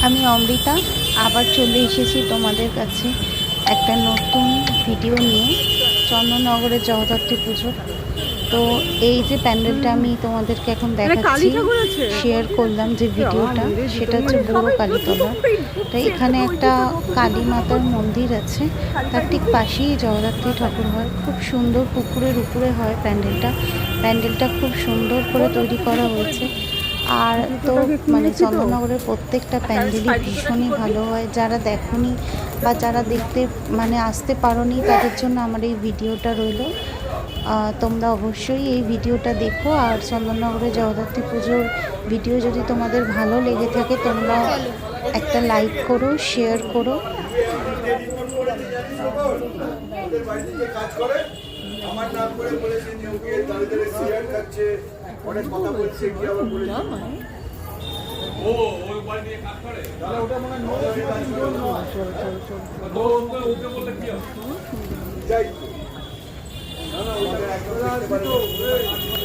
আমি অমৃতা আবার চলে এসেছি তোমাদের কাছে একটা নতুন ভিডিও নিয়ে চন্দননগরের জগদ্ধাত্রী পুজো। তো এই যে প্যান্ডেলটা আমি তোমাদেরকে এখন দেখাচ্ছি, শেয়ার করলাম যে ভিডিওটা, সেটা হচ্ছে বড় কালীতলা। তো এখানে একটা কালী মাতার মন্দির আছে, তার ঠিক পাশেই জগদ্ধাত্রী ঠাকুর হয়। খুব সুন্দর পুকুরের উপরে হয় প্যান্ডেলটা খুব সুন্দর করে তৈরি করা হয়েছে। আর তো মানে চন্দননগরের প্রত্যেকটা প্যান্ডেলই ভীষণই ভালো হয়। যারা দেখোনি বা যারা দেখতে মানে আসতে পারোনি তাদের জন্য আমার এই ভিডিওটা রইল। তোমরা অবশ্যই এই ভিডিওটা দেখো। আর চন্দননগরের জগদ্ধাত্রী পুজোর ভিডিও যদি তোমাদের ভালো লেগে থাকে তোমরা একটা লাইক করো, শেয়ার করো। আমার নাম করে বলেছে যে ওকে তাদের শেয়ার করছে, অনেক কথা বলছে, কি আবার বলেছে ও ওই বাড়ি নিয়ে কাজ করে, তাহলে ওটা মনে হয় ওকে বলতে কি হবে যাই না না ওটা একদম দেখতে পারে।